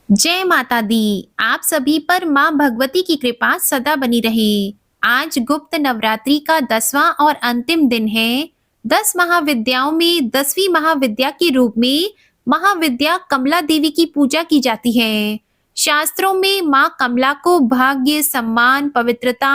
जय माता दी। आप सभी पर माँ भगवती की कृपा सदा बनी रहे। आज गुप्त नवरात्रि का 10वां और अंतिम दिन है। 10 महाविद्याओं में 10वीं महाविद्या के रूप में महाविद्या कमला देवी की पूजा की जाती है। शास्त्रों में माँ कमला को भाग्य, सम्मान, पवित्रता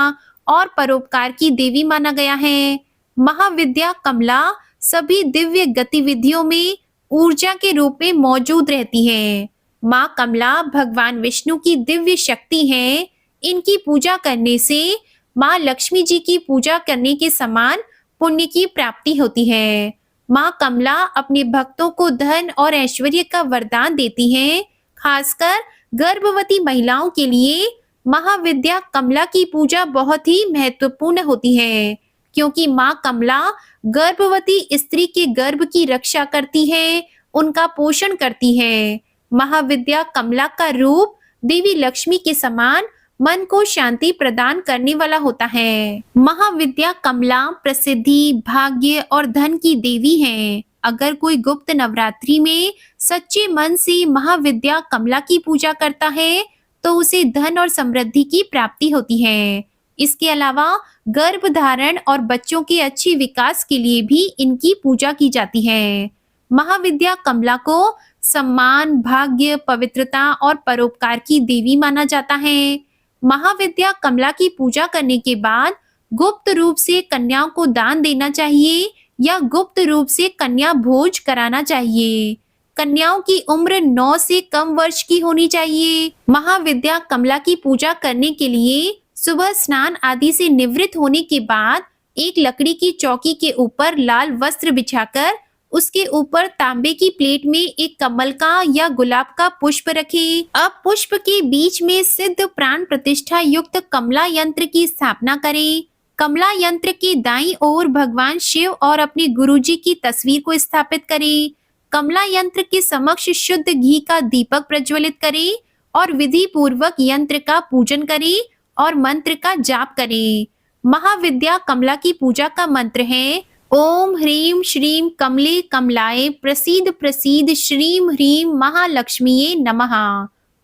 और परोपकार की देवी माना गया है। महाविद्या कमला सभी दिव्य गतिविधियों में ऊर्जा के रूप में मौजूद रहती है। माँ कमला भगवान विष्णु की दिव्य शक्ति है। इनकी पूजा करने से माँ लक्ष्मी जी की पूजा करने के समान पुण्य की प्राप्ति होती है। माँ कमला अपने भक्तों को धन और ऐश्वर्य का वरदान देती हैं। खासकर गर्भवती महिलाओं के लिए महाविद्या कमला की पूजा बहुत ही महत्वपूर्ण होती है, क्योंकि माँ कमला गर्भवती स्त्री के गर्भ की रक्षा करती है, उनका पोषण करती है। महाविद्या कमला का रूप देवी लक्ष्मी के समान मन को शांति प्रदान करने वाला होता है। महाविद्या कमला प्रसिद्धि, भाग्य और धन की देवी है। अगर कोई गुप्त नवरात्रि में सच्चे मन से महाविद्या कमला की पूजा करता है तो उसे धन और समृद्धि की प्राप्ति होती है। इसके अलावा गर्भ धारण और बच्चों के अच्छे विकास के लिए भी इनकी पूजा की जाती है। महाविद्या कमला को सम्मान, भाग्य, पवित्रता और परोपकार की देवी माना जाता है। महाविद्या कमला की पूजा करने के बाद गुप्त रूप से कन्याओं को दान देना चाहिए या गुप्त रूप से कन्या भोज कराना चाहिए। कन्याओं की उम्र 9 से कम वर्ष की होनी चाहिए। महाविद्या कमला की पूजा करने के लिए सुबह स्नान आदि से निवृत्त होने के बाद एक लकड़ी की चौकी के ऊपर लाल वस्त्र बिछाकर उसके ऊपर तांबे की प्लेट में एक कमल का या गुलाब का पुष्प रखें। अब पुष्प के बीच में सिद्ध प्राण प्रतिष्ठा युक्त कमला यंत्र की स्थापना करें। कमला यंत्र के दाईं ओर भगवान शिव और अपने गुरुजी की तस्वीर को स्थापित करें। कमला यंत्र के समक्ष शुद्ध घी का दीपक प्रज्वलित करें और विधि पूर्वक यंत्र का पूजन करें और मंत्र का जाप करें। महाविद्या कमला की पूजा का मंत्र है ओम ह्रीं श्रीं कमले कमलाय प्रसीद प्रसीद श्रीं ह्रीं महालक्ष्मीये नमः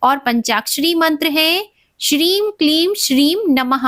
और पंचाक्षरी मंत्र है श्रीं क्लीं श्रीं नमः।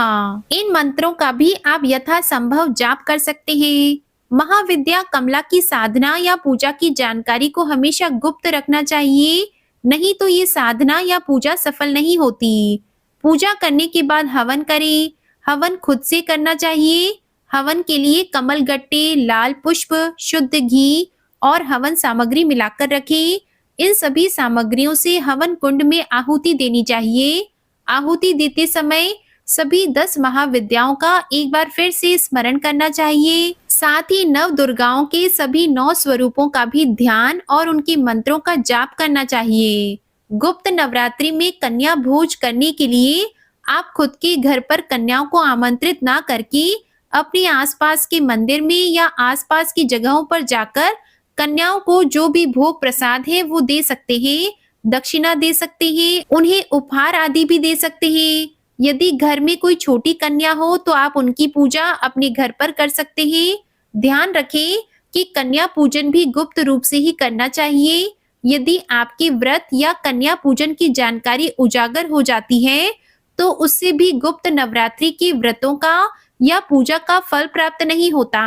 इन मंत्रों का भी आप यथासंभव जाप कर सकते हैं। महाविद्या कमला की साधना या पूजा की जानकारी को हमेशा गुप्त रखना चाहिए, नहीं तो ये साधना या पूजा सफल नहीं होती। पूजा करने के बाद हवन करें। हवन खुद से करना चाहिए। हवन के लिए कमल गट्टे, लाल पुष्प, शुद्ध घी और हवन सामग्री मिलाकर रखें। इन सभी सामग्रियों से हवन कुंड में आहुति देनी चाहिए। आहुति देते समय सभी 10 महाविद्याओं का एक बार फिर से स्मरण करना चाहिए। साथ ही नव दुर्गाओं के सभी 9 स्वरूपों का भी ध्यान और उनके मंत्रों का जाप करना चाहिए। गुप्त नवरात्रि में कन्या भोज करने के लिए आप खुद के घर पर कन्याओं को आमंत्रित ना करके अपने आसपास के मंदिर में या आसपास की जगहों पर जाकर कन्याओं को जो भी भोग प्रसाद है वो दे सकते हैं, दक्षिणा दे सकते हैं, उन्हें उपहार आदि भी दे सकते हैं। यदि घर में कोई छोटी कन्या हो तो आप उनकी पूजा अपने घर पर कर सकते हैं। ध्यान रखें कि कन्या पूजन भी गुप्त रूप से ही करना चाहिए। यदि आपके व्रत या कन्या पूजन की जानकारी उजागर हो जाती है तो उससे भी गुप्त नवरात्रि के व्रतों का या पूजा का फल प्राप्त नहीं होता।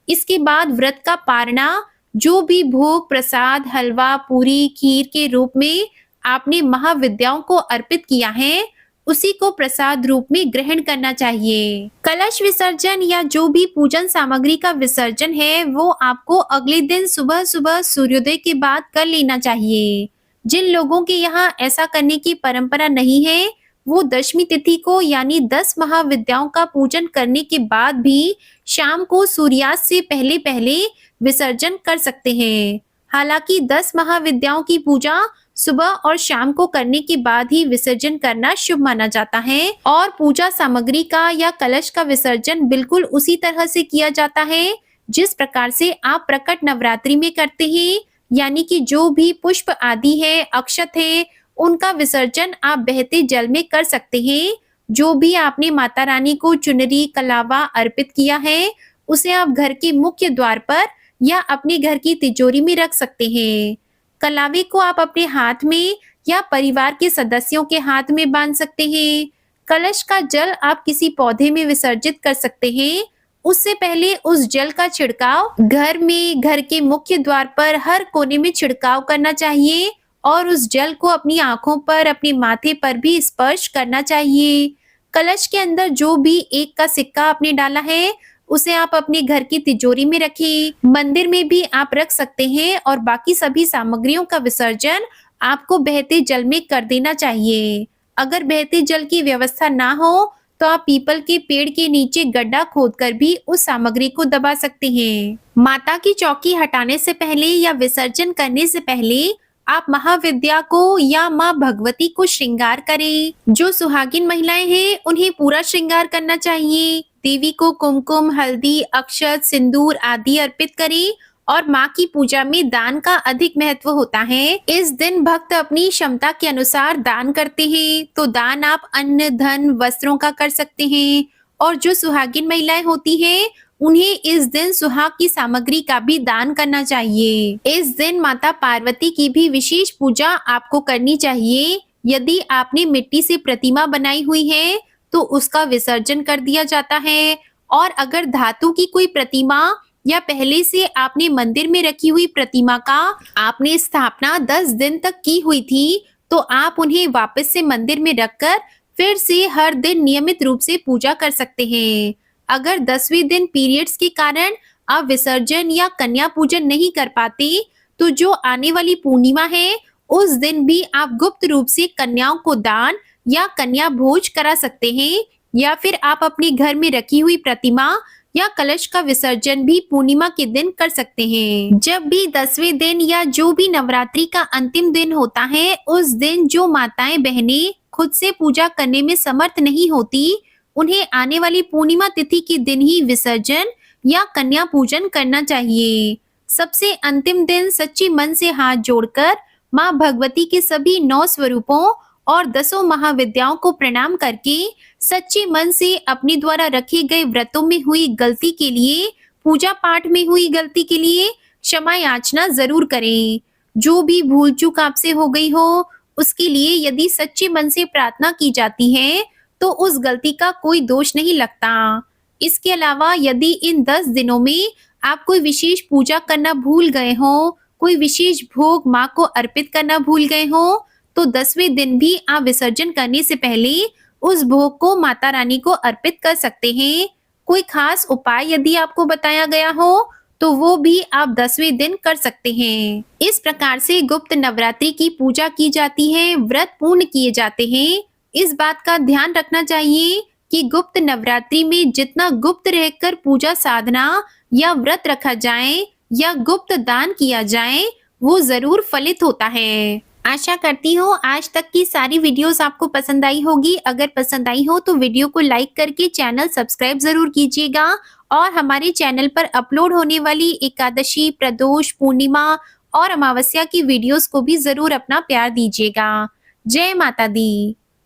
इसके बाद व्रत का पारना, जो भी भोग प्रसाद, हलवा, पूरी, खीर के रूप में आपने महाविद्याओं को अर्पित किया है, उसी को प्रसाद रूप में ग्रहण करना चाहिए। कलश विसर्जन या जो भी पूजन सामग्री का विसर्जन है वो आपको अगले दिन सुबह सुबह सूर्योदय के बाद कर लेना चाहिए। जिन लोगों के यहाँ ऐसा करने की परंपरा नहीं है वो दशमी तिथि को यानी 10 महाविद्याओं का पूजन करने के बाद भी शाम को सूर्यास्त से पहले पहले विसर्जन कर सकते हैं। हालांकि 10 महाविद्याओं की पूजा सुबह और शाम को करने के बाद ही विसर्जन करना शुभ माना जाता है और पूजा सामग्री का या कलश का विसर्जन बिल्कुल उसी तरह से किया जाता है जिस प्रकार से आप प्रकट नवरात्रि में करते हैं, यानी कि जो भी पुष्प आदि है, अक्षत है, उनका विसर्जन आप बहते जल में कर सकते हैं। जो भी आपने माता रानी को चुनरी, कलावा अर्पित किया है उसे आप घर के मुख्य द्वार पर या अपने घर की तिजोरी में रख सकते हैं। कलावे को आप अपने हाथ में या परिवार के सदस्यों के हाथ में बांध सकते हैं। कलश का जल आप किसी पौधे में विसर्जित कर सकते हैं। उससे पहले उस जल का छिड़काव घर में, घर के मुख्य द्वार पर हर कोने में छिड़काव करना चाहिए और उस जल को अपनी आंखों पर, अपने माथे पर भी स्पर्श करना चाहिए। कलश के अंदर जो भी एक का सिक्का आपने डाला है, उसे आप अपने घर की तिजोरी में रखें। मंदिर में भी आप रख सकते हैं और बाकी सभी सामग्रियों का विसर्जन आपको बहते जल में कर देना चाहिए। अगर बहते जल की व्यवस्था ना हो, तो आप पीपल के पेड़ के नीचे गड्ढा खोदकर भी उस सामग्री को दबा सकते हैं। माता की चौकी हटाने से पहले या विसर्जन करने से पहले आप महाविद्या को या माँ भगवती को श्रृंगार करें। जो सुहागिन महिलाएं हैं, उन्हें पूरा श्रृंगार करना चाहिए। देवी को कुमकुम, हल्दी, अक्षत, सिंदूर आदि अर्पित करें और माँ की पूजा में दान का अधिक महत्व होता है। इस दिन भक्त अपनी क्षमता के अनुसार दान करते हैं। तो दान आप अन्न, धन, वस्त्रों का कर सकते हैं। और जो सुहागिन महिलाएं होती हैं, उन्हें इस दिन सुहाग की सामग्री का भी दान करना चाहिए। इस दिन माता पार्वती की भी विशेष पूजा आपको करनी चाहिए। यदि आपने मिट्टी से प्रतिमा बनाई हुई है, तो उसका विसर्जन कर दिया जाता है। और अगर धातु की कोई प्रतिमा या पहले से आपने मंदिर में रखी हुई प्रतिमा का आपने स्थापना 10 दिन तक की हुई थी, तो आप उन्हें वापस से मंदिर में रखकर फिर से हर दिन नियमित रूप से पूजा कर सकते हैं। अगर 10वें दिन पीरियड्स के कारण आप विसर्जन या कन्या पूजन नहीं कर पाते, तो जो आने वाली पूर्णिमा है, उस दिन भी आप गुप्त रूप से कन्याओं को दान या कन्या भोज करा सकते हैं। या फिर आप अपने घर में रखी हुई प्रतिमा या कलश का विसर्जन भी पूर्णिमा के दिन कर सकते हैं। जब भी 10वें दिन या जो भी नवरात्रि का अंतिम दिन होता है, उस दिन जो माताएं बहनें खुद से पूजा करने में समर्थ नहीं होती, उन्हें आने वाली पूर्णिमा तिथि के दिन ही विसर्जन या कन्या पूजन करना चाहिए। सबसे अंतिम दिन सच्चे मन से हाथ जोड़कर माँ भगवती के सभी 9 स्वरूपों और 10 महाविद्याओं को प्रणाम करके सच्चे मन से अपने द्वारा रखे गए व्रतों में हुई गलती के लिए, पूजा पाठ में हुई गलती के लिए क्षमा याचना जरूर करें। जो भी भूल चूक आपसे हो गई हो, उसके लिए यदि सच्चे मन से प्रार्थना की जाती है, तो उस गलती का कोई दोष नहीं लगता। इसके अलावा यदि इन 10 दिनों में आप कोई विशेष पूजा करना भूल गए हो, कोई विशेष भोग माँ को अर्पित करना भूल गए हो, तो 10वें दिन भी आप विसर्जन करने से पहले उस भोग को माता रानी को अर्पित कर सकते हैं। कोई खास उपाय यदि आपको बताया गया हो, तो वो भी आप 10वें दिन कर सकते हैं। इस प्रकार से गुप्त नवरात्रि की पूजा की जाती है, व्रत पूर्ण किए जाते हैं। इस बात का ध्यान रखना चाहिए कि गुप्त नवरात्रि में जितना गुप्त रहकर पूजा साधना या व्रत रखा जाए या गुप्त दान किया जाए, वो जरूर फलित होता है। आशा करती हूँ आज तक की सारी वीडियोस आपको पसंद आई होगी। अगर पसंद आई हो तो वीडियो को लाइक करके चैनल सब्सक्राइब जरूर कीजिएगा और हमारे चैनल पर अपलोड होने वाली एकादशी, प्रदोष, पूर्णिमा और अमावस्या की वीडियोस को भी जरूर अपना प्यार दीजिएगा। जय माता दी।